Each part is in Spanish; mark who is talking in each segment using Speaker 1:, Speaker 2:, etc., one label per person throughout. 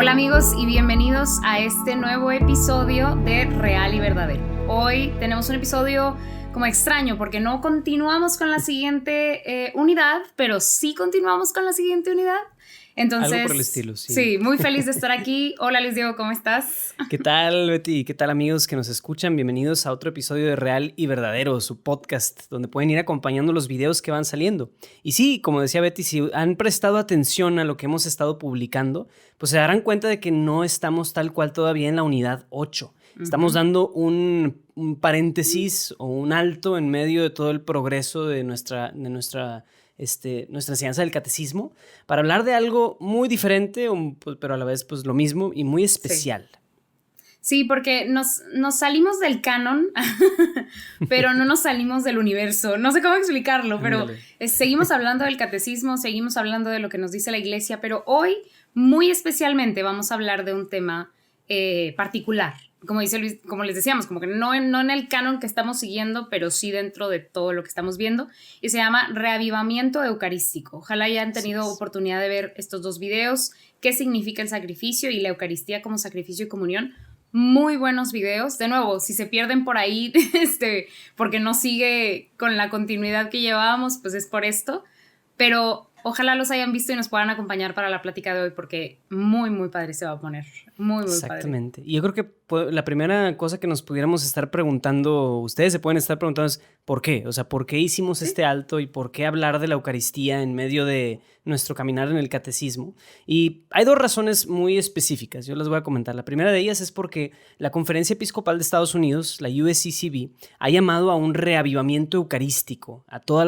Speaker 1: Hola amigos y bienvenidos a este nuevo episodio de Real y Verdadero. Hoy tenemos un episodio como extraño porque no continuamos con la siguiente unidad, pero sí continuamos con la siguiente unidad. Entonces,
Speaker 2: algo por el estilo, sí.
Speaker 1: Sí, muy feliz de estar aquí. Hola Luis Diego, ¿cómo estás?
Speaker 2: ¿Qué tal, Betty? ¿Qué tal, amigos que nos escuchan? Bienvenidos a otro episodio de Real y Verdadero, su podcast, donde pueden ir acompañando los videos que van saliendo. Y sí, como decía Betty, si han prestado atención a lo que hemos estado publicando, pues se darán cuenta de que no estamos tal cual todavía en la unidad 8. Estamos dando un paréntesis o un alto en medio de todo el progreso de nuestra enseñanza del catecismo para hablar de algo muy diferente, pero a la vez pues lo mismo y muy especial.
Speaker 1: Sí, porque nos salimos del canon, pero no nos salimos del universo. No sé cómo explicarlo, pero seguimos hablando del catecismo, seguimos hablando de lo que nos dice la iglesia, pero hoy muy especialmente vamos a hablar de un tema particular. Como dice Luis, como les decíamos, como que no en el canon que estamos siguiendo, pero sí dentro de todo lo que estamos viendo, y se llama Reavivamiento Eucarístico. Ojalá hayan tenido oportunidad de ver estos dos videos, qué significa el sacrificio y la Eucaristía como sacrificio y comunión. Muy buenos videos. De nuevo, si se pierden por ahí, porque no sigue con la continuidad que llevábamos, pues es por esto. Pero ojalá los hayan visto y nos puedan acompañar para la plática de hoy, porque muy, muy padre se va a poner. Muy, muy
Speaker 2: Exactamente.
Speaker 1: padre.
Speaker 2: Y yo creo que la primera cosa que nos pudiéramos estar preguntando, ustedes se pueden estar preguntando es ¿por qué? O sea, ¿por qué hicimos este alto y por qué hablar de la Eucaristía en medio de nuestro caminar en el catecismo? Y hay dos razones muy específicas, yo las voy a comentar. La primera de ellas es porque la Conferencia Episcopal de Estados Unidos, la USCCB, ha llamado a un reavivamiento eucarístico a toda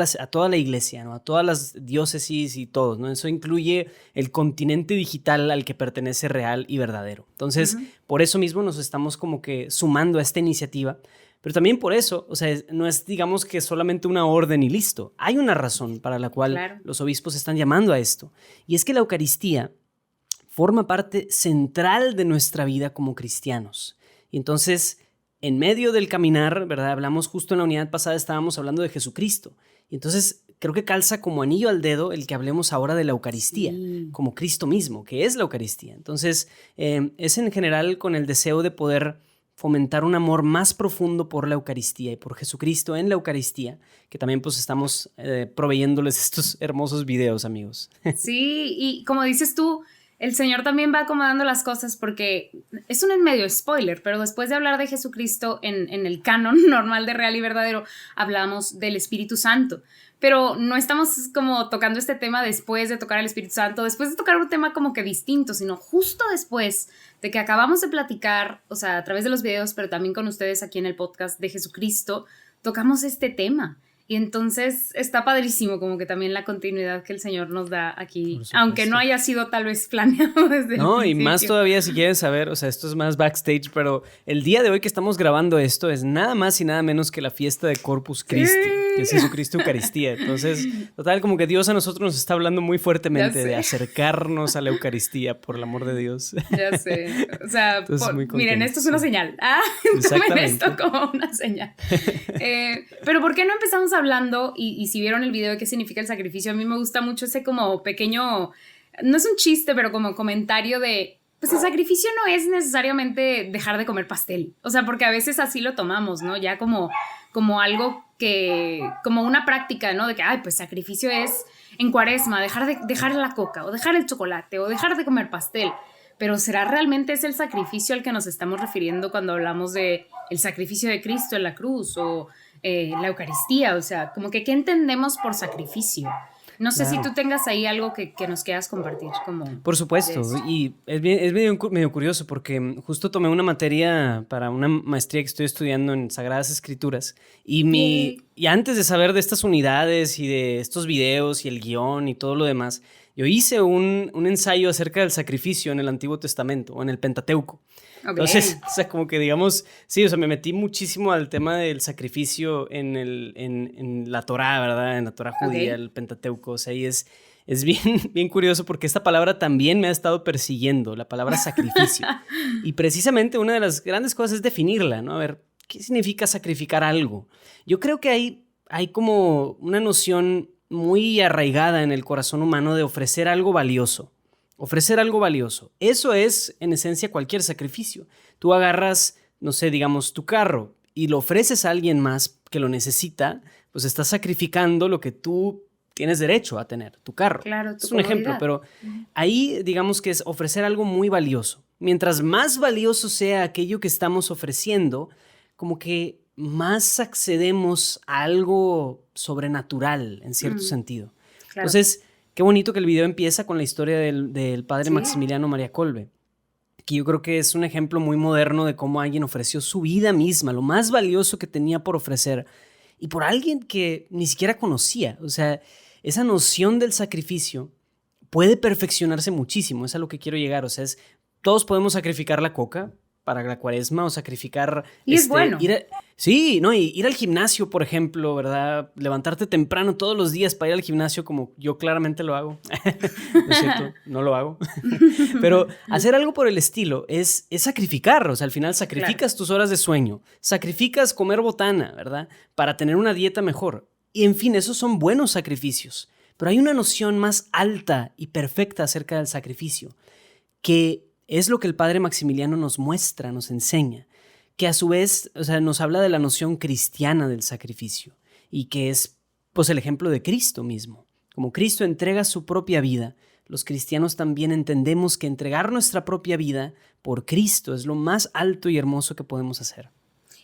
Speaker 2: la iglesia, ¿no? A todas las diócesis y todos, ¿no? Eso incluye el continente digital al que pertenece Real y Verdadero. Entonces, por eso mismo nos estamos como que sumando a esta iniciativa, pero también por eso, o sea, no es digamos que solamente una orden y listo. Hay una razón para la cual los obispos están llamando a esto, y es que la Eucaristía forma parte central de nuestra vida como cristianos. Y entonces, en medio del caminar, ¿verdad? Hablamos justo en la unidad pasada, estábamos hablando de Jesucristo. Y entonces creo que calza como anillo al dedo el que hablemos ahora de la Eucaristía, como Cristo mismo, que es la Eucaristía. Entonces, es en general con el deseo de poder fomentar un amor más profundo por la Eucaristía y por Jesucristo en la Eucaristía, que también pues estamos proveyéndoles estos hermosos videos, amigos.
Speaker 1: Sí, y como dices tú, el Señor también va acomodando las cosas porque es un en medio spoiler, pero después de hablar de Jesucristo en el canon normal de Real y Verdadero, hablamos del Espíritu Santo. Pero no estamos como tocando este tema después de tocar el Espíritu Santo, después de tocar un tema como que distinto, sino justo después de que acabamos de platicar, o sea, a través de los videos, pero también con ustedes aquí en el podcast de Jesucristo, tocamos este tema. Y entonces está padrísimo como que también la continuidad que el Señor nos da aquí, aunque no haya sido tal vez planeado desde el principio.
Speaker 2: Y más todavía si quieren saber, o sea, esto es más backstage, pero el día de hoy que estamos grabando esto es nada más y nada menos que la fiesta de Corpus Christi, que es Jesucristo Eucaristía. Entonces, total, como que Dios a nosotros nos está hablando muy fuertemente de acercarnos a la Eucaristía, por el amor de Dios.
Speaker 1: Ya sé, o sea, miren, esto es una señal. Tomen esto como una señal. Pero ¿por qué no empezamos hablando, y si vieron el video de qué significa el sacrificio, a mí me gusta mucho ese como pequeño, no es un chiste, pero como comentario de, pues el sacrificio no es necesariamente dejar de comer pastel, o sea, porque a veces así lo tomamos, ¿no? Ya como algo que, como una práctica, ¿no? De que, ay, pues sacrificio es en Cuaresma, dejar la coca, o dejar el chocolate, o dejar de comer pastel. Pero ¿será realmente es el sacrificio al que nos estamos refiriendo cuando hablamos de el sacrificio de Cristo en la cruz o la Eucaristía? O sea, como que ¿qué entendemos por sacrificio? No sé si tú tengas ahí algo que nos quieras compartir.
Speaker 2: Por supuesto, y es medio curioso porque justo tomé una materia para una maestría que estoy estudiando en Sagradas Escrituras y antes de saber de estas unidades y de estos videos y el guión y todo lo demás, yo hice un ensayo acerca del sacrificio en el Antiguo Testamento o en el Pentateuco. Okay. Entonces, o sea, como que digamos, sí, o sea, me metí muchísimo al tema del sacrificio en la Torá, ¿verdad? En la Torá judía, el Pentateuco, o sea, y es bien curioso porque esta palabra también me ha estado persiguiendo, la palabra sacrificio. Y precisamente una de las grandes cosas es definirla, ¿no? A ver, ¿qué significa sacrificar algo? Yo creo que hay como una noción muy arraigada en el corazón humano de ofrecer algo valioso. Ofrecer algo valioso. Eso es, en esencia, cualquier sacrificio. Tú agarras, no sé, digamos, tu carro y lo ofreces a alguien más que lo necesita, pues estás sacrificando lo que tú tienes derecho a tener, tu carro.
Speaker 1: Claro, tu
Speaker 2: es un ejemplo, pero ahí digamos que es ofrecer algo muy valioso. Mientras más valioso sea aquello que estamos ofreciendo, como que más accedemos a algo sobrenatural, en cierto sentido. Claro. Entonces, qué bonito que el video empieza con la historia del padre Maximiliano María Kolbe, que yo creo que es un ejemplo muy moderno de cómo alguien ofreció su vida misma, lo más valioso que tenía por ofrecer, y por alguien que ni siquiera conocía. O sea, esa noción del sacrificio puede perfeccionarse muchísimo, es a lo que quiero llegar. O sea, todos podemos sacrificar la coca para la cuaresma o sacrificar...
Speaker 1: Y es bueno.
Speaker 2: Ir al gimnasio, por ejemplo, ¿verdad? Levantarte temprano todos los días para ir al gimnasio, como yo claramente lo hago. No es cierto, no lo hago. Pero hacer algo por el estilo es sacrificar. O sea, al final sacrificas tus horas de sueño, sacrificas comer botana, ¿verdad? Para tener una dieta mejor. Y en fin, esos son buenos sacrificios. Pero hay una noción más alta y perfecta acerca del sacrificio, que es lo que el padre Maximiliano nos muestra, nos enseña, que a su vez, o sea, nos habla de la noción cristiana del sacrificio y que es, pues, el ejemplo de Cristo mismo. Como Cristo entrega su propia vida, los cristianos también entendemos que entregar nuestra propia vida por Cristo es lo más alto y hermoso que podemos hacer.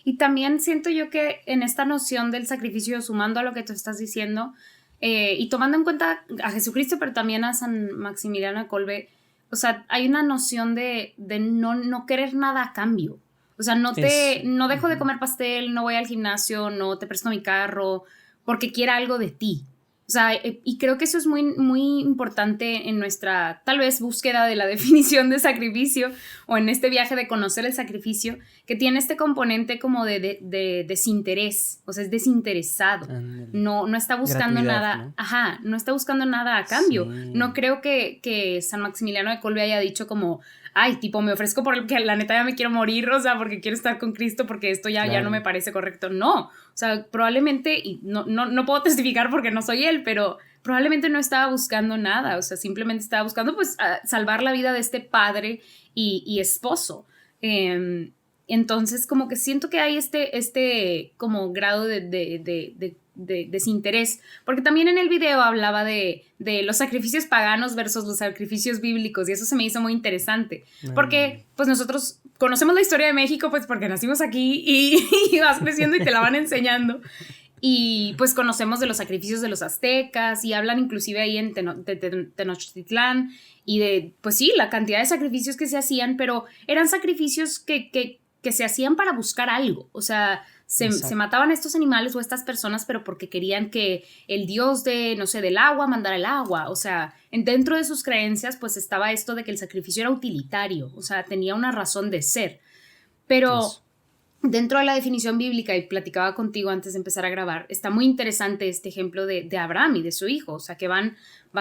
Speaker 1: Y también siento yo que en esta noción del sacrificio, sumando a lo que tú estás diciendo, y tomando en cuenta a Jesucristo, pero también a San Maximiliano de Kolbe, o sea, hay una noción de no querer nada a cambio. O sea, no dejo de comer pastel, no voy al gimnasio, no te presto mi carro, porque quiera algo de ti. O sea, y creo que eso es muy, muy importante en nuestra, tal vez, búsqueda de la definición de sacrificio, o en este viaje de conocer el sacrificio, que tiene este componente como de desinterés. O sea, es desinteresado. No está buscando nada. ¿No? Ajá, no está buscando nada a cambio. Sí. No creo que San Maximiliano de Kolbe haya dicho como, ay, tipo, me ofrezco porque la neta ya me quiero morir, o sea, porque quiero estar con Cristo, porque esto ya no me parece correcto. No, o sea, probablemente, y no puedo testificar porque no soy él, pero probablemente no estaba buscando nada, o sea, simplemente estaba buscando, pues, salvar la vida de este padre y esposo. Entonces, como que siento que hay este como grado de desinterés, porque también en el video hablaba de los sacrificios paganos versus los sacrificios bíblicos, y eso se me hizo muy interesante, porque pues nosotros conocemos la historia de México, pues porque nacimos aquí y vas creciendo y te la van enseñando, y pues conocemos de los sacrificios de los aztecas, y hablan inclusive ahí en Tenochtitlán, y de, pues sí, la cantidad de sacrificios que se hacían, pero eran sacrificios que se hacían para buscar algo, o sea, se mataban a estos animales o a estas personas, pero porque querían que el dios del agua mandara el agua. O sea, dentro de sus creencias, pues estaba esto de que el sacrificio era utilitario, o sea, tenía una razón de ser. Pero dentro de la definición bíblica, y platicaba contigo antes de empezar a grabar, está muy interesante este ejemplo de Abraham y de su hijo, o sea, que van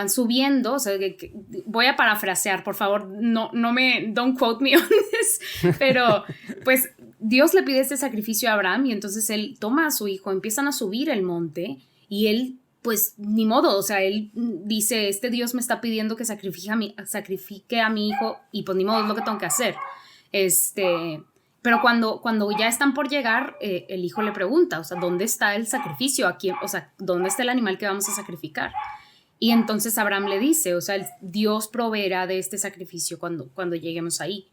Speaker 1: subiendo, o sea, que voy a parafrasear, por favor, don't quote me on this, pero pues Dios le pide este sacrificio a Abraham y entonces él toma a su hijo, empiezan a subir el monte y él, pues ni modo, o sea, él dice, este Dios me está pidiendo que sacrifique a mi hijo y pues ni modo, es lo que tengo que hacer. Pero cuando ya están por llegar, el hijo le pregunta, o sea, ¿dónde está el sacrificio? O sea, ¿dónde está el animal que vamos a sacrificar? Y entonces Abraham le dice, o sea, Dios proveerá de este sacrificio cuando lleguemos ahí.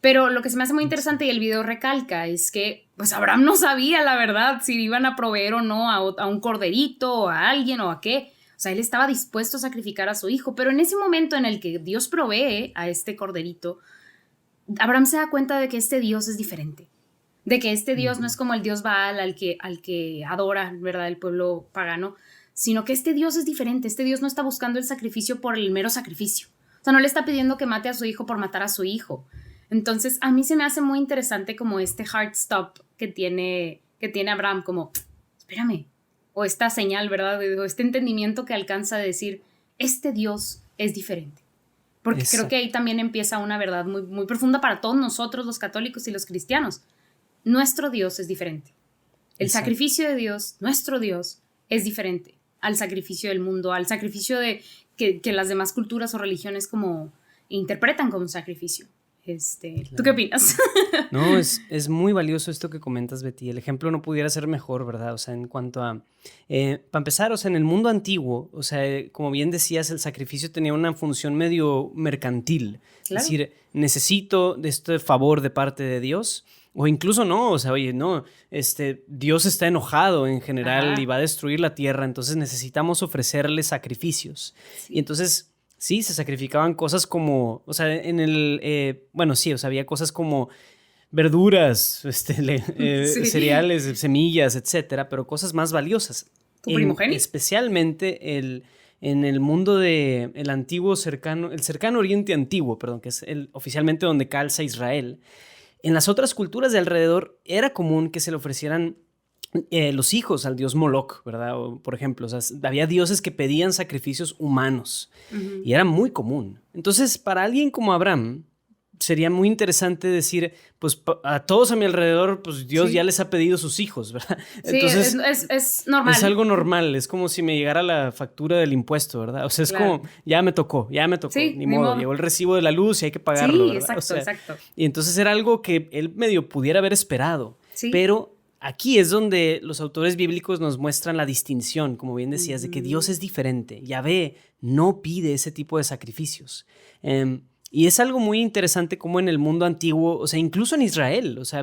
Speaker 1: Pero lo que se me hace muy interesante y el video recalca es que pues Abraham no sabía la verdad si iban a proveer o no a un corderito o a alguien o a qué. O sea, él estaba dispuesto a sacrificar a su hijo, pero en ese momento en el que Dios provee a este corderito, Abraham se da cuenta de que este Dios es diferente, de que este Dios no es como el Dios Baal al que adora, ¿verdad?, el pueblo pagano, sino que este Dios es diferente. Este Dios no está buscando el sacrificio por el mero sacrificio. O sea, no le está pidiendo que mate a su hijo por matar a su hijo. Entonces, a mí se me hace muy interesante como este hard stop que tiene Abraham, como, espérame, o esta señal, ¿verdad?, o este entendimiento que alcanza a decir, este Dios es diferente. Porque creo que ahí también empieza una verdad muy, muy profunda para todos nosotros, los católicos y los cristianos. Nuestro Dios es diferente. El sacrificio de Dios, nuestro Dios, es diferente al sacrificio del mundo, al sacrificio de que las demás culturas o religiones como interpretan como un sacrificio. ¿Tú qué opinas?
Speaker 2: No, es muy valioso esto que comentas, Betty. El ejemplo no pudiera ser mejor, ¿verdad? O sea, en cuanto a... para empezar, o sea, en el mundo antiguo, o sea, como bien decías, el sacrificio tenía una función medio mercantil.
Speaker 1: Claro.
Speaker 2: Es decir, necesito de este favor de parte de Dios, o incluso no, o sea, oye, no, Dios está enojado en general y va a destruir la tierra, entonces necesitamos ofrecerle sacrificios. Sí. Y entonces... Sí, se sacrificaban cosas como, o sea, bueno, sí, o sea, había cosas como verduras, sí. Cereales, semillas, etcétera, pero cosas más valiosas.
Speaker 1: ¿Tu primogénito?
Speaker 2: Especialmente en el mundo del el cercano Oriente Antiguo, perdón, que es oficialmente donde calza Israel. En las otras culturas de alrededor era común que se le ofrecieran los hijos al dios Moloch, ¿verdad? O, por ejemplo, o sea, había dioses que pedían sacrificios humanos y era muy común. Entonces, para alguien como Abraham, sería muy interesante decir, pues a todos a mi alrededor, pues Dios ya les ha pedido sus hijos, ¿verdad?
Speaker 1: Sí, entonces, es normal.
Speaker 2: Es algo normal, es como si me llegara la factura del impuesto, ¿verdad? O sea, es como, ya me tocó,
Speaker 1: sí,
Speaker 2: ni modo, llegó el recibo de la luz y hay que pagarlo,
Speaker 1: sí,
Speaker 2: ¿verdad?
Speaker 1: Exacto,
Speaker 2: o sea,
Speaker 1: exacto.
Speaker 2: Y entonces era algo que él medio pudiera haber esperado,
Speaker 1: sí.
Speaker 2: Pero aquí es donde los autores bíblicos nos muestran la distinción, como bien decías, de que Dios es diferente. Yahvé no pide ese tipo de sacrificios. Y es algo muy interesante como en el mundo antiguo, o sea, incluso en Israel, o sea,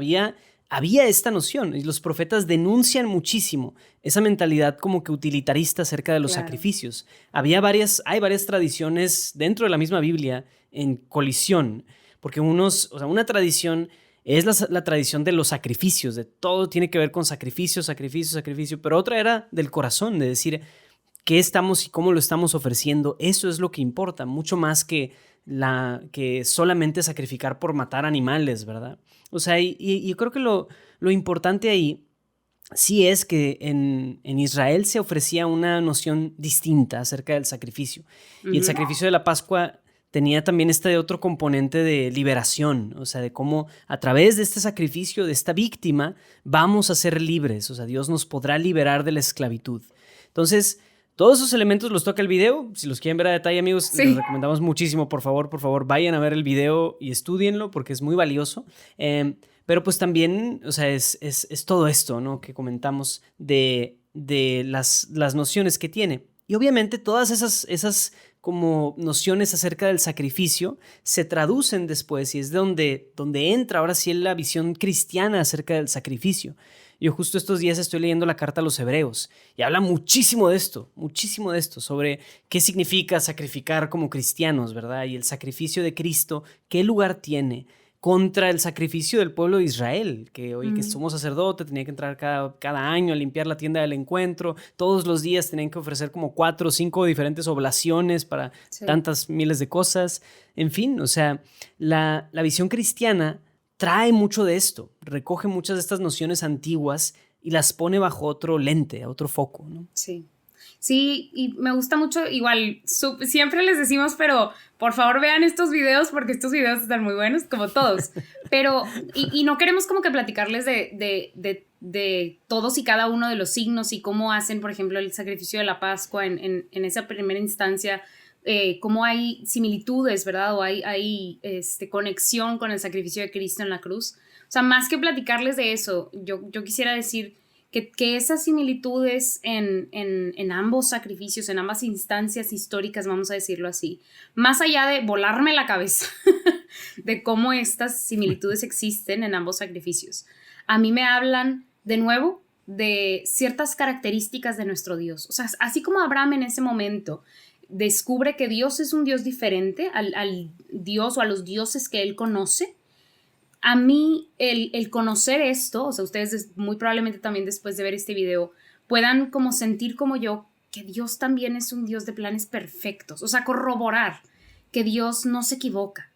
Speaker 2: había esta noción y los profetas denuncian muchísimo esa mentalidad como que utilitarista acerca de los sacrificios. Hay varias tradiciones dentro de la misma Biblia en colisión, porque una tradición es la tradición de los sacrificios, de todo tiene que ver con sacrificio, pero otra era del corazón, de decir qué estamos y cómo lo estamos ofreciendo. Eso es lo que importa, mucho más que solamente sacrificar por matar animales, ¿verdad? O sea, y yo creo que lo importante ahí sí es que en Israel se ofrecía una noción distinta acerca del sacrificio. Y el sacrificio de la Pascua tenía también otro componente de liberación, o sea, de cómo a través de este sacrificio, de esta víctima, vamos a ser libres, o sea, Dios nos podrá liberar de la esclavitud. Entonces, todos esos elementos los toca el video. Si los quieren ver a detalle, amigos, les recomendamos muchísimo. Por favor, vayan a ver el video y estudienlo porque es muy valioso. Pero pues también, o sea, es todo esto, ¿no? Que comentamos de las nociones que tiene. Y obviamente todas esas como nociones acerca del sacrificio se traducen después y es donde entra ahora sí la visión cristiana acerca del sacrificio. Yo justo estos días estoy leyendo la carta a los Hebreos y habla muchísimo de esto, sobre qué significa sacrificar como cristianos, ¿verdad? Y el sacrificio de Cristo, qué lugar tiene contra el sacrificio del pueblo de Israel, que hoy que somos sacerdote tenía que entrar cada año a limpiar la tienda del encuentro, todos los días tenían que ofrecer como 4 o 5 diferentes oblaciones para tantas miles de cosas, en fin, o sea, la visión cristiana trae mucho de esto, recoge muchas de estas nociones antiguas y las pone bajo otro lente, otro foco, ¿no?
Speaker 1: Sí, y me gusta mucho, igual, siempre les decimos, pero por favor vean estos videos porque estos videos están muy buenos, como todos, pero, y no queremos como que platicarles de todos y cada uno de los signos y cómo hacen, por ejemplo, el sacrificio de la Pascua en esa primera instancia, cómo hay similitudes, ¿verdad? O hay conexión con el sacrificio de Cristo en la cruz. O sea, más que platicarles de eso, yo quisiera decir que esas similitudes en ambos sacrificios, en ambas instancias históricas, vamos a decirlo así, más allá de volarme la cabeza de cómo estas similitudes existen en ambos sacrificios, a mí me hablan de nuevo de ciertas características de nuestro Dios. O sea, así como Abraham en ese momento descubre que Dios es un Dios diferente al Dios o a los dioses que él conoce, a mí el conocer esto, o sea, ustedes muy probablemente también después de ver este video puedan como sentir como yo que Dios también es un Dios de planes perfectos, o sea, corroborar que Dios no se equivoca,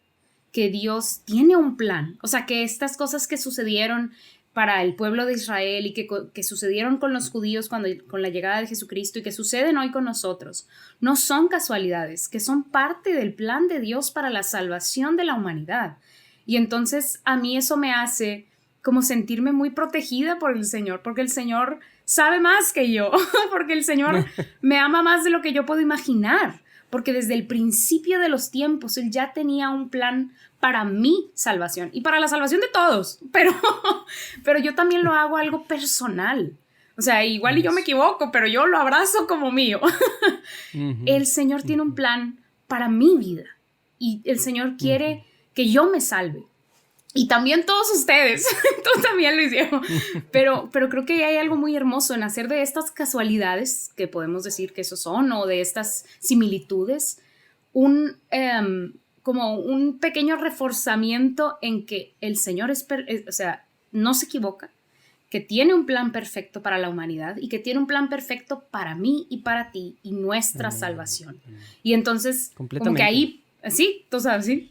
Speaker 1: que Dios tiene un plan, o sea, que estas cosas que sucedieron para el pueblo de Israel y que sucedieron con los judíos con la llegada de Jesucristo y que suceden hoy con nosotros, no son casualidades, que son parte del plan de Dios para la salvación de la humanidad. Y entonces a mí eso me hace como sentirme muy protegida por el Señor, porque el Señor sabe más que yo, porque el Señor me ama más de lo que yo puedo imaginar, porque desde el principio de los tiempos Él ya tenía un plan para mi salvación y para la salvación de todos, pero yo también lo hago algo personal. O sea, igual y yo me equivoco, pero yo lo abrazo como mío. El Señor tiene un plan para mi vida y el Señor quiere que yo me salve. Y también todos ustedes, tú también lo hicieron. Pero creo que hay algo muy hermoso en hacer de estas casualidades, que podemos decir que eso son, o de estas similitudes, como un pequeño reforzamiento en que el Señor no se equivoca, que tiene un plan perfecto para la humanidad y que tiene un plan perfecto para mí y para ti y nuestra salvación. Y entonces, como que ahí, sí, tú sabes, sí.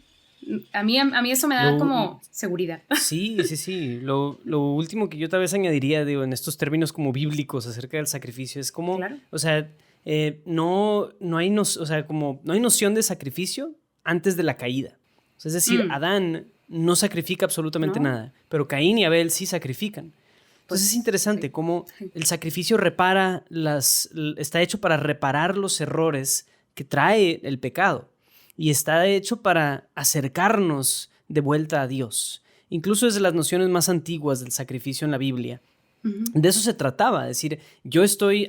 Speaker 1: A mí eso me da como seguridad.
Speaker 2: Sí. Lo último que yo tal vez añadiría, digo, en estos términos como bíblicos acerca del sacrificio es como, claro. O sea, no hay noción de sacrificio antes de la caída. O sea, es decir, Adán no sacrifica absolutamente nada, pero Caín y Abel sí sacrifican. Entonces es interesante cómo el sacrificio está hecho para reparar los errores que trae el pecado. Y está hecho para acercarnos de vuelta a Dios. Incluso desde las nociones más antiguas del sacrificio en la Biblia. De eso se trataba, es decir,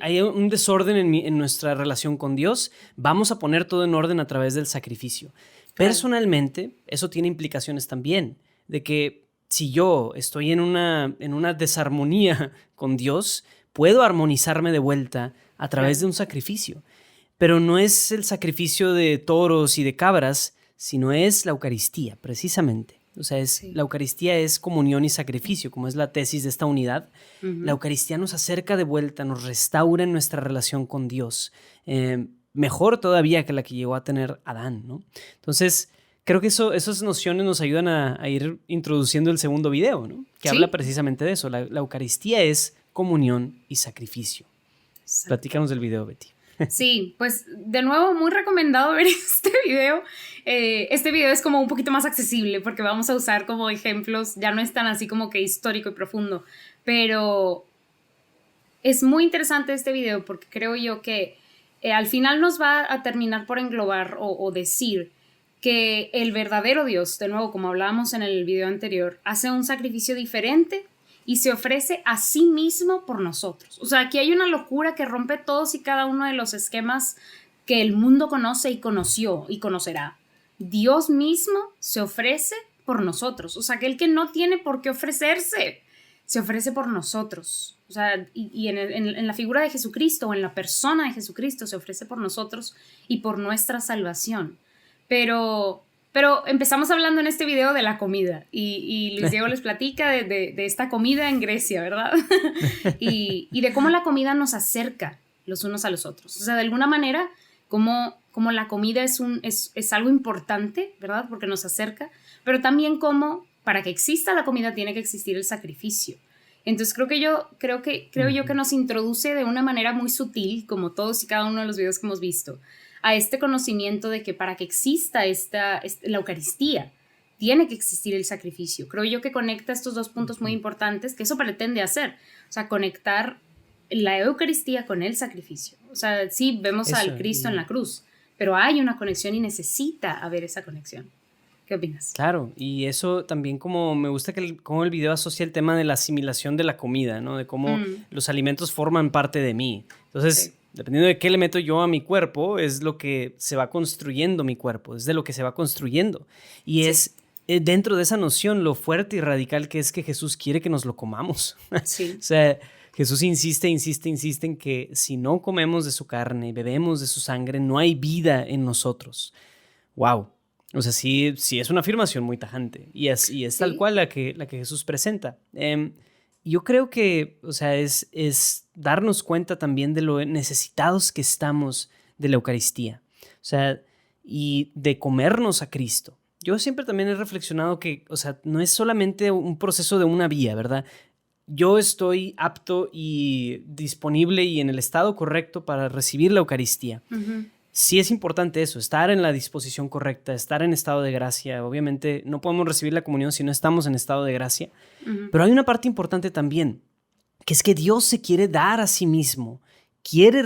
Speaker 2: hay un desorden en nuestra relación con Dios, vamos a poner todo en orden a través del sacrificio. Claro. Personalmente, eso tiene implicaciones también, de que si yo estoy en una desarmonía con Dios, puedo armonizarme de vuelta a través de un sacrificio. Pero no es el sacrificio de toros y de cabras, sino es la Eucaristía, precisamente. O sea, la Eucaristía es comunión y sacrificio, como es la tesis de esta unidad. La Eucaristía nos acerca de vuelta, nos restaura en nuestra relación con Dios. Mejor todavía que la que llegó a tener Adán, ¿no? Entonces, creo que esas nociones nos ayudan a ir introduciendo el segundo video, ¿no? Que habla precisamente de eso. La Eucaristía es comunión y sacrificio. Platícanos del video, Betty.
Speaker 1: Sí, pues de nuevo muy recomendado ver este video. Este video es como un poquito más accesible porque vamos a usar como ejemplos, ya no es tan así como que histórico y profundo, pero es muy interesante este video porque creo yo que al final nos va a terminar por englobar o decir que el verdadero Dios, de nuevo como hablábamos en el video anterior, hace un sacrificio diferente y se ofrece a sí mismo por nosotros. O sea, aquí hay una locura que rompe todos y cada uno de los esquemas que el mundo conoce y conoció y conocerá. Dios mismo se ofrece por nosotros. O sea, aquel que no tiene por qué ofrecerse, se ofrece por nosotros. O sea, y en la figura de Jesucristo o en la persona de Jesucristo se ofrece por nosotros y por nuestra salvación. Pero empezamos hablando en este video de la comida y Luis Diego les platica de esta comida en Grecia, ¿verdad? y de cómo la comida nos acerca los unos a los otros. O sea, de alguna manera, como la comida es algo importante, ¿verdad? Porque nos acerca, pero también como para que exista la comida tiene que existir el sacrificio. Entonces creo yo que nos introduce de una manera muy sutil, como todos y cada uno de los videos que hemos visto, a este conocimiento de que para que exista la Eucaristía, tiene que existir el sacrificio. Creo yo que conecta estos dos puntos muy importantes, que eso pretende hacer. O sea, conectar la Eucaristía con el sacrificio. O sea, sí, vemos al Cristo en la cruz, pero hay una conexión y necesita haber esa conexión. ¿Qué opinas?
Speaker 2: Claro, y eso también como me gusta cómo el video asocia el tema de la asimilación de la comida, ¿no? De cómo los alimentos forman parte de mí. Entonces, dependiendo de qué le meto yo a mi cuerpo, es lo que se va construyendo mi cuerpo, es de lo que se va construyendo. Y es dentro de esa noción lo fuerte y radical que es que Jesús quiere que nos lo comamos.
Speaker 1: Sí.
Speaker 2: O sea, Jesús insiste en que si no comemos de su carne y bebemos de su sangre, no hay vida en nosotros. ¡Wow! O sea, sí es una afirmación muy tajante y es tal cual la que Jesús presenta. Yo creo que, o sea, es darnos cuenta también de lo necesitados que estamos de la Eucaristía, o sea, y de comernos a Cristo. Yo siempre también he reflexionado que, o sea, no es solamente un proceso de una vía, ¿verdad? Yo estoy apto y disponible y en el estado correcto para recibir la Eucaristía. Sí es importante eso, estar en la disposición correcta, estar en estado de gracia. Obviamente no podemos recibir la comunión si no estamos en estado de gracia. Pero hay una parte importante también, que es que Dios se quiere dar a sí mismo, quiere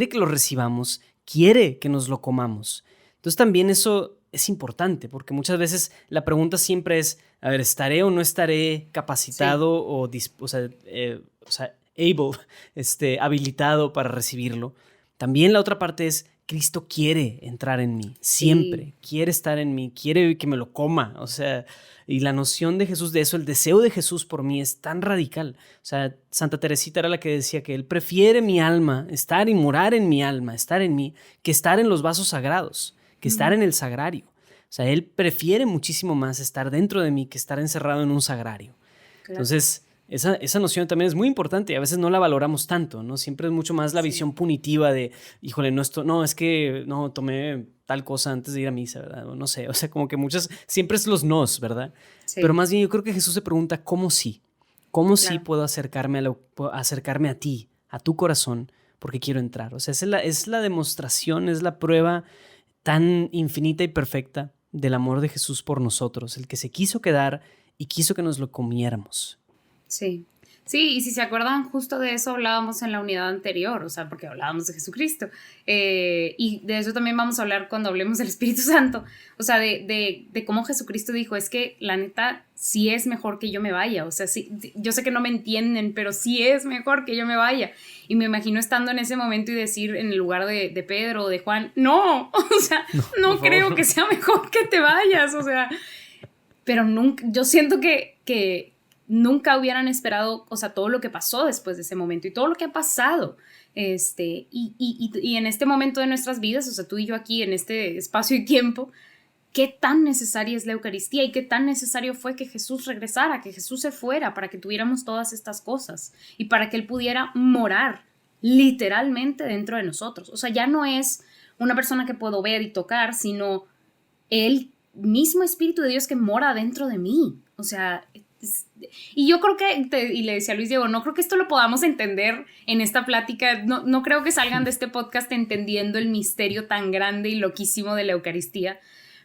Speaker 2: que lo recibamos, quiere que nos lo comamos. Entonces también eso es importante, porque muchas veces la pregunta siempre es, a ver, ¿estaré o no estaré capacitado habilitado para recibirlo? También la otra parte es, Cristo quiere entrar en mí, siempre, quiere estar en mí, quiere que me lo coma, o sea, y la noción de Jesús de eso, el deseo de Jesús por mí es tan radical. O sea, Santa Teresita era la que decía que Él prefiere mi alma, estar y morar en mi alma, estar en mí, que estar en los vasos sagrados, que estar en el sagrario. O sea, Él prefiere muchísimo más estar dentro de mí que estar encerrado en un sagrario. Claro. Entonces, esa noción también es muy importante y a veces no la valoramos tanto, ¿no? Siempre es mucho más la visión punitiva de, híjole, es que tomé tal cosa antes de ir a misa, ¿verdad? O no sé, o sea, como que siempre es los nos, ¿verdad? Sí. Pero más bien yo creo que Jesús se pregunta, ¿cómo sí? ¿Cómo sí puedo acercarme a ti, a tu corazón, porque quiero entrar? O sea, es la demostración, es la prueba tan infinita y perfecta del amor de Jesús por nosotros, el que se quiso quedar y quiso que nos lo comiéramos.
Speaker 1: Sí, y si se acuerdan, justo de eso hablábamos en la unidad anterior, o sea, porque hablábamos de Jesucristo, y de eso también vamos a hablar cuando hablemos del Espíritu Santo, o sea, de cómo Jesucristo dijo, es que la neta sí es mejor que yo me vaya, o sea, sí, yo sé que no me entienden, pero sí es mejor que yo me vaya, y me imagino estando en ese momento y decir en el lugar de Pedro o de Juan, no, o sea, no creo que sea mejor que te vayas, o sea, pero nunca, yo siento que nunca hubieran esperado, o sea, todo lo que pasó después de ese momento y todo lo que ha pasado, y en este momento de nuestras vidas, o sea, tú y yo aquí en este espacio y tiempo, qué tan necesaria es la Eucaristía y qué tan necesario fue que Jesús regresara, que Jesús se fuera para que tuviéramos todas estas cosas y para que Él pudiera morar literalmente dentro de nosotros. O sea, ya no es una persona que puedo ver y tocar, sino el mismo Espíritu de Dios que mora dentro de mí. O sea, y yo creo que, y le decía a Luis Diego, no creo que esto lo podamos entender en esta plática, no creo que salgan de este podcast entendiendo el misterio tan grande y loquísimo de la Eucaristía,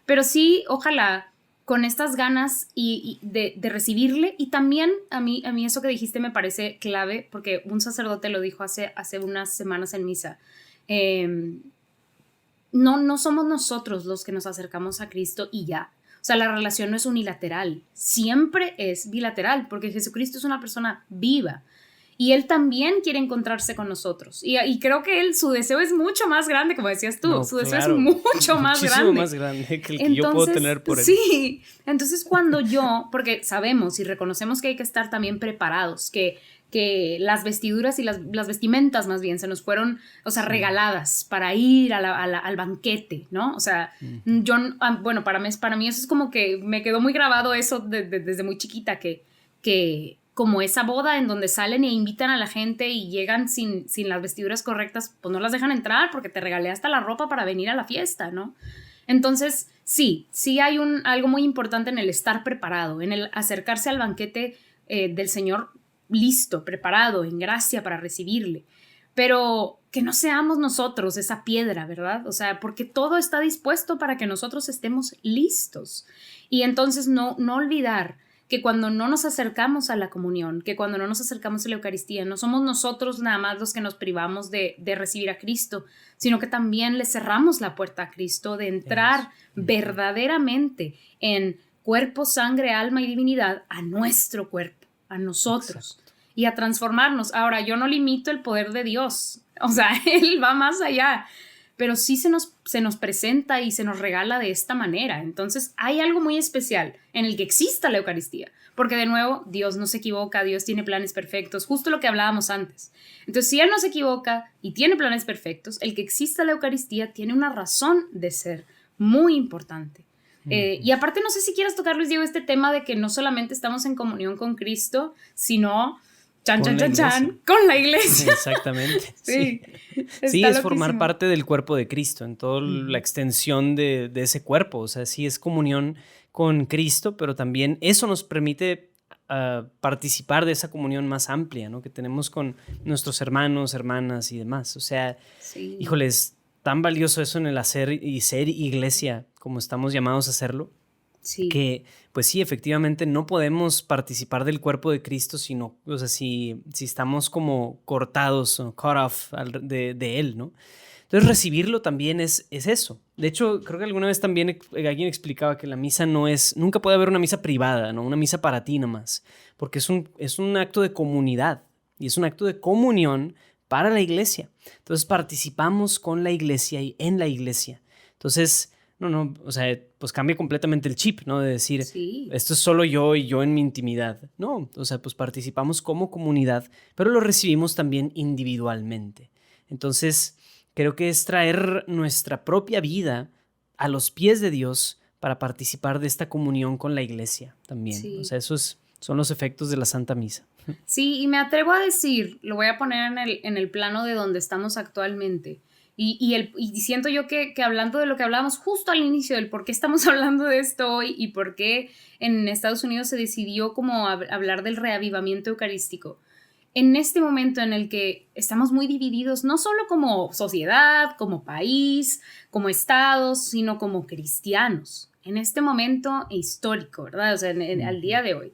Speaker 1: pero sí, ojalá, con estas ganas de recibirle, y también a mí eso que dijiste me parece clave, porque un sacerdote lo dijo hace unas semanas en misa, no somos nosotros los que nos acercamos a Cristo y ya. O sea, la relación no es unilateral, siempre es bilateral, porque Jesucristo es una persona viva y Él también quiere encontrarse con nosotros. Y creo que su deseo es mucho más grande, como decías tú, su deseo es mucho más grande. Muchísimo más grande que el que yo puedo tener por Él. Sí, entonces cuando porque sabemos y reconocemos que hay que estar también preparados, que las vestiduras y las vestimentas más bien se nos fueron, o sea, regaladas para ir al banquete, ¿no? O sea, bueno, para mí eso es como que me quedó muy grabado eso desde muy chiquita, que como esa boda en donde salen e invitan a la gente y llegan sin las vestiduras correctas, pues no las dejan entrar porque te regalé hasta la ropa para venir a la fiesta, ¿no? Entonces, sí hay algo muy importante en el estar preparado, en el acercarse al banquete del Señor listo, preparado, en gracia para recibirle, pero que no seamos nosotros esa piedra, ¿verdad? O sea, porque todo está dispuesto para que nosotros estemos listos. Y entonces no olvidar que cuando no nos acercamos a la comunión, que cuando no nos acercamos a la Eucaristía, no somos nosotros nada más los que nos privamos de recibir a Cristo, sino que también le cerramos la puerta a Cristo de entrar verdaderamente en cuerpo, sangre, alma y divinidad a nuestro cuerpo, a nosotros. Exacto. Y a transformarnos. Ahora, yo no limito el poder de Dios, o sea, Él va más allá, pero sí se nos presenta y se nos regala de esta manera. Entonces hay algo muy especial en el que exista la Eucaristía, porque de nuevo, Dios no se equivoca, Dios tiene planes perfectos, justo lo que hablábamos antes. Entonces, si Él no se equivoca y tiene planes perfectos, el que exista la Eucaristía tiene una razón de ser muy importante. Y aparte, no sé si quieras tocar, Luis Diego, este tema de que no solamente estamos en comunión con Cristo, sino con la iglesia.
Speaker 2: Exactamente. Sí, es formar parte del cuerpo de Cristo, en toda la extensión de ese cuerpo. O sea, sí es comunión con Cristo, pero también eso nos permite participar de esa comunión más amplia, ¿no? Que tenemos con nuestros hermanos, hermanas y demás. O sea, híjole, es tan valioso eso en el hacer y ser iglesia como estamos llamados a hacerlo. Sí. Que, pues sí, efectivamente no podemos participar del cuerpo de Cristo si estamos como cortados o cut off de Él, ¿no? Entonces recibirlo también es eso. De hecho, creo que alguna vez también alguien explicaba que la misa nunca puede haber una misa privada, ¿no? Una misa para ti nomás, porque es un acto de comunidad y es un acto de comunión para la iglesia. Entonces participamos con la iglesia y en la iglesia. Entonces, o sea, pues cambia completamente el chip, ¿no? De decir,
Speaker 1: sí,
Speaker 2: esto es solo yo y yo en mi intimidad. No, o sea, pues participamos como comunidad, pero lo recibimos también individualmente. Entonces, creo que es traer nuestra propia vida a los pies de Dios para participar de esta comunión con la iglesia también.
Speaker 1: sí.
Speaker 2: O sea, son los efectos de la Santa Misa.
Speaker 1: Sí, y me atrevo a decir, lo voy a poner en el plano de donde estamos actualmente. Y siento yo que hablando de lo que hablábamos justo al inicio, del por qué estamos hablando de esto hoy y por qué en Estados Unidos se decidió como hablar del reavivamiento eucarístico. En este momento en el que estamos muy divididos, no solo como sociedad, como país, como estados, sino como cristianos, en este momento histórico, ¿verdad? O sea, al día de hoy,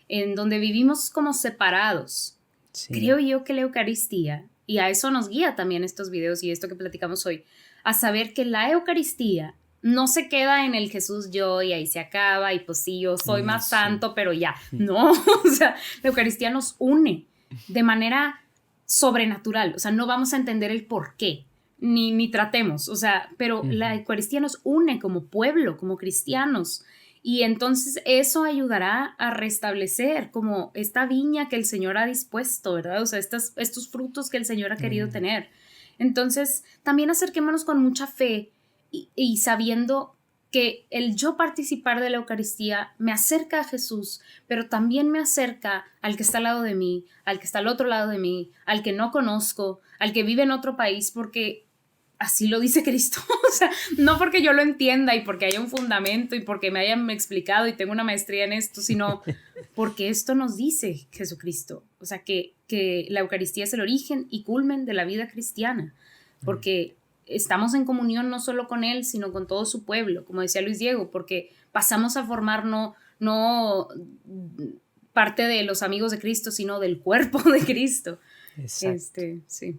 Speaker 1: en donde vivimos como separados, sí. Creo yo que la Eucaristía, y a eso nos guía también estos videos y esto que platicamos hoy, a saber que la Eucaristía no se queda en el Jesús yo y ahí se acaba y pues sí, yo soy más santo, pero ya, no, o sea, la Eucaristía nos une de manera sobrenatural, o sea, no vamos a entender el por qué, ni tratemos, o sea, pero la Eucaristía nos une como pueblo, como cristianos, y entonces eso ayudará a restablecer como esta viña que el Señor ha dispuesto, ¿verdad? O sea, estos frutos que el Señor ha querido tener. Entonces, también acerquémonos con mucha fe y sabiendo que el yo participar de la Eucaristía me acerca a Jesús, pero también me acerca al que está al lado de mí, al que está al otro lado de mí, al que no conozco, al que vive en otro país, porque así lo dice Cristo. O sea, no porque yo lo entienda y porque haya un fundamento y porque me hayan explicado y tengo una maestría en esto, sino porque esto nos dice Jesucristo. O sea, que la Eucaristía es el origen y culmen de la vida cristiana, porque estamos en comunión no solo con Él, sino con todo su pueblo, como decía Luis Diego, porque pasamos a formar no parte de los amigos de Cristo, sino del cuerpo de Cristo.
Speaker 2: Exacto.
Speaker 1: Sí.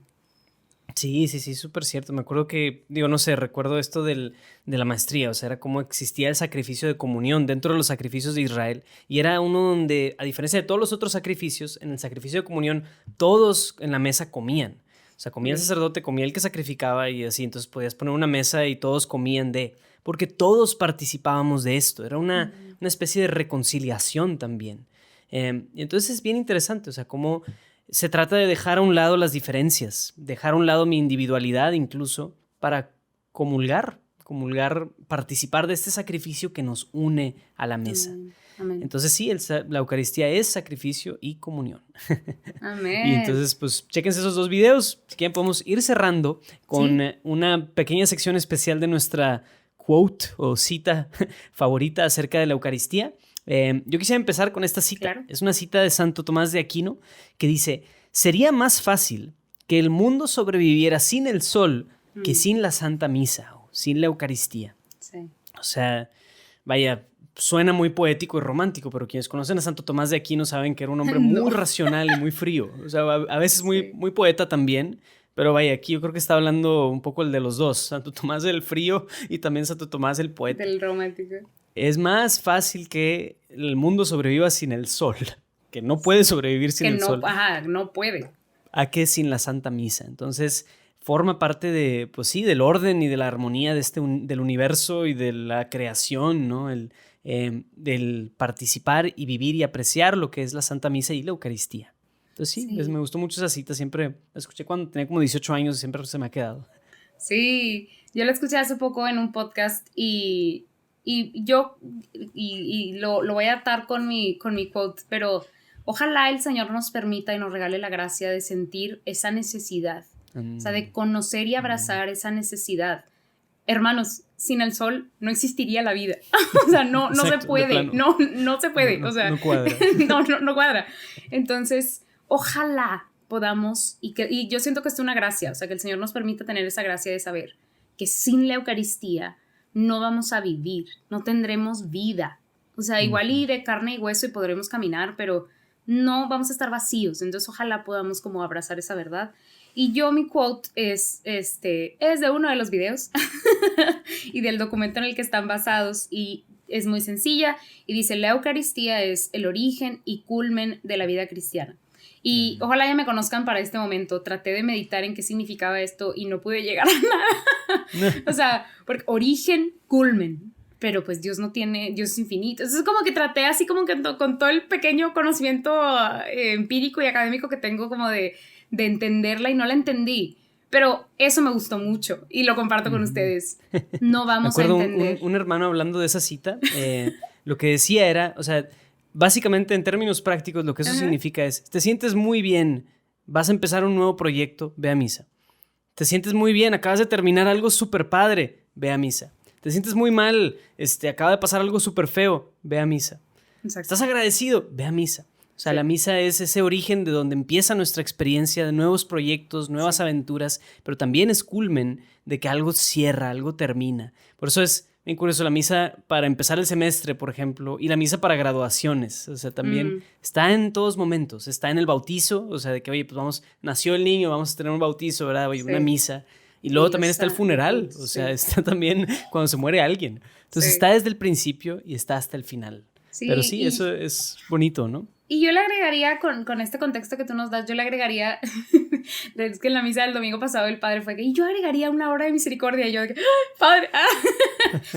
Speaker 2: Sí, súper cierto. Me acuerdo que, no sé, recuerdo esto de la maestría, o sea, era como existía el sacrificio de comunión dentro de los sacrificios de Israel, y era uno donde, a diferencia de todos los otros sacrificios, en el sacrificio de comunión, todos en la mesa comían. O sea, comía el sacerdote, comía el que sacrificaba y así, entonces podías poner una mesa y todos comían porque todos participábamos de esto, era una especie de reconciliación también. Y entonces es bien interesante, o sea, cómo se trata de dejar a un lado las diferencias, dejar a un lado mi individualidad incluso para comulgar, participar de este sacrificio que nos une a la mesa.
Speaker 1: Amén.
Speaker 2: Entonces sí, la Eucaristía es sacrificio y comunión.
Speaker 1: Amén.
Speaker 2: Y entonces pues chéquense esos dos videos. Si quieren podemos ir cerrando con una pequeña sección especial de nuestra quote o cita favorita acerca de la Eucaristía. Yo quisiera empezar con esta cita. Claro. Es una cita de Santo Tomás de Aquino que dice: sería más fácil que el mundo sobreviviera sin el sol que sin la Santa Misa o sin la Eucaristía.
Speaker 1: Sí.
Speaker 2: O sea, vaya, suena muy poético y romántico, pero quienes conocen a Santo Tomás de Aquino saben que era un hombre muy racional y muy frío. O sea, a veces muy poeta también. Pero vaya, aquí yo creo que está hablando un poco el de los dos. Santo Tomás del frío y también Santo Tomás el poeta.
Speaker 1: Del romántico.
Speaker 2: Es más fácil que el mundo sobreviva sin el sol, que no puede sobrevivir sin el sol.
Speaker 1: Ajá, no puede.
Speaker 2: A que sin la Santa Misa. Entonces, forma parte de, pues sí, del orden y de la armonía del universo y de la creación, ¿no? Del participar y vivir y apreciar lo que es la Santa Misa y la Eucaristía. Entonces sí. Me gustó mucho esa cita, siempre la escuché cuando tenía como 18 años y siempre se me ha quedado.
Speaker 1: Sí, yo la escuché hace poco en un podcast y yo lo voy a atar con mi quote, pero ojalá el Señor nos permita y nos regale la gracia de sentir esa necesidad, o sea, de conocer y abrazar esa necesidad. Hermanos, sin el sol no existiría la vida. O sea, no Exacto, se puede, no se puede, o sea,
Speaker 2: no cuadra.
Speaker 1: no cuadra. Entonces, ojalá podamos, y yo siento que es una gracia, o sea, que el Señor nos permita tener esa gracia de saber que sin la Eucaristía no vamos a vivir, no tendremos vida. O sea, igual y de carne y hueso y podremos caminar, pero no vamos a estar vacíos. Entonces ojalá podamos como abrazar esa verdad. Y mi quote es de uno de los videos y del documento en el que están basados, y es muy sencilla y dice: la Eucaristía es el origen y culmen de la vida cristiana. Y ojalá ya me conozcan para este momento. Traté de meditar en qué significaba esto y no pude llegar a nada. O sea, porque origen, culmen. Pero pues Dios es infinito. Entonces es como que traté así como que con todo el pequeño conocimiento empírico y académico que tengo como de entenderla, y no la entendí. Pero eso me gustó mucho y lo comparto con ustedes. No vamos a entender.
Speaker 2: Un hermano hablando de esa cita, lo que decía era, o sea, básicamente en términos prácticos lo que eso significa es: te sientes muy bien, vas a empezar un nuevo proyecto, ve a misa. Te sientes muy bien, acabas de terminar algo súper padre, ve a misa. Te sientes muy mal, acaba de pasar algo súper feo, ve a misa.
Speaker 1: Exacto.
Speaker 2: Estás agradecido, ve a misa. O sea, la misa es ese origen de donde empieza nuestra experiencia de nuevos proyectos, nuevas aventuras, pero también es culmen de que algo cierra, algo termina. Por eso es bien curioso la misa para empezar el semestre, por ejemplo, y la misa para graduaciones. O sea, también está en todos momentos. Está en el bautizo, o sea, de que, oye, pues nació el niño, vamos a tener un bautizo, ¿verdad? Oye, una misa. Y luego también está el funeral, o sea, está también cuando se muere alguien. Entonces está desde el principio y está hasta el final. Sí, pero sí, eso es bonito, ¿no?
Speaker 1: Y yo le agregaría, con este contexto que tú nos das, yo le agregaría, es que en la misa del domingo pasado el padre fue que, y yo agregaría una hora de misericordia, y yo de que, ¡ah, padre! ¡Ah!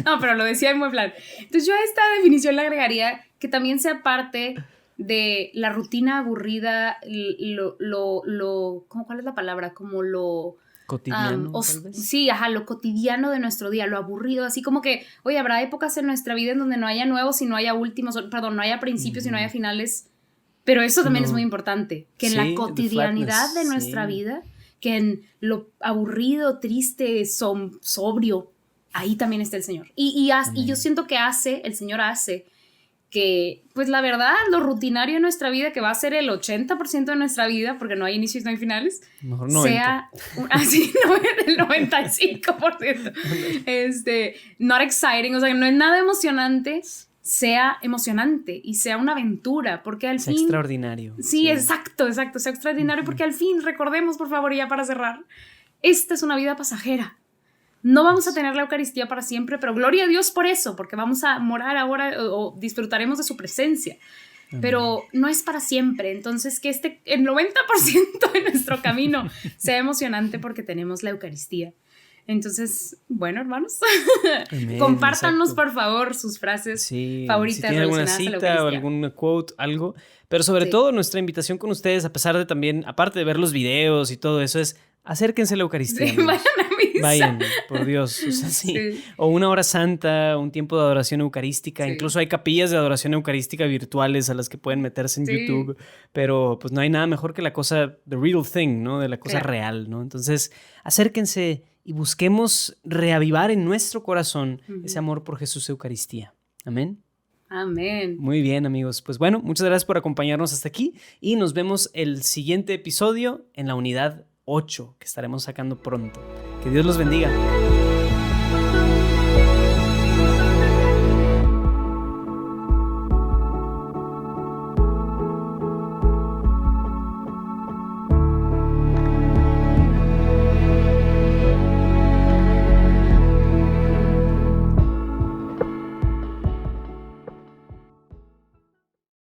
Speaker 1: No, pero lo decía en buen plan. Entonces yo a esta definición le agregaría que también sea parte de la rutina aburrida, ¿cuál es la palabra? Como lo
Speaker 2: cotidiano, tal vez.
Speaker 1: Sí, lo cotidiano de nuestro día, lo aburrido, así como que, oye, habrá épocas en nuestra vida en donde no haya nuevos y no haya últimos, perdón, no haya principios y no haya finales, pero eso también es muy importante, que en la cotidianidad de nuestra vida, que en lo aburrido, triste, sobrio, ahí también está el Señor. Y yo siento que el Señor hace que, pues la verdad, lo rutinario de nuestra vida, que va a ser el 80% de nuestra vida, porque no hay inicios, no hay finales,
Speaker 2: mejor 90.
Speaker 1: Sea así, el 95%. Not exciting, o sea, que no es nada emocionante, sea emocionante y sea una aventura, porque al fin...
Speaker 2: Sea extraordinario.
Speaker 1: Sí, exacto, sea extraordinario, porque al fin, recordemos, por favor, y ya para cerrar, esta es una vida pasajera. No vamos a tener la Eucaristía para siempre, pero gloria a Dios por eso, porque vamos a morar ahora o disfrutaremos de su presencia. Pero no es para siempre. Entonces, que el 90% de nuestro camino sea emocionante porque tenemos la Eucaristía. Entonces, bueno, hermanos, compártanos, por favor, sus frases favoritas.
Speaker 2: Si tienen alguna cita o algún quote, algo. Pero sobre todo, nuestra invitación con ustedes, a pesar de también, aparte de ver los videos y todo eso, es acérquense a la Eucaristía.
Speaker 1: Sí, vayan a misa.
Speaker 2: Vayan, por Dios. O sea, sí. O una hora santa, un tiempo de adoración eucarística. Incluso hay capillas de adoración eucarística virtuales a las que pueden meterse en YouTube. Pero pues no hay nada mejor que la cosa, the real thing, ¿no? De la cosa real, ¿no? Entonces, acérquense y busquemos reavivar en nuestro corazón ese amor por Jesús Eucaristía. Amén.
Speaker 1: Amén.
Speaker 2: Muy bien, amigos. Pues bueno, muchas gracias por acompañarnos hasta aquí y nos vemos el siguiente episodio en la unidad 8 que estaremos sacando pronto. Que Dios los bendiga.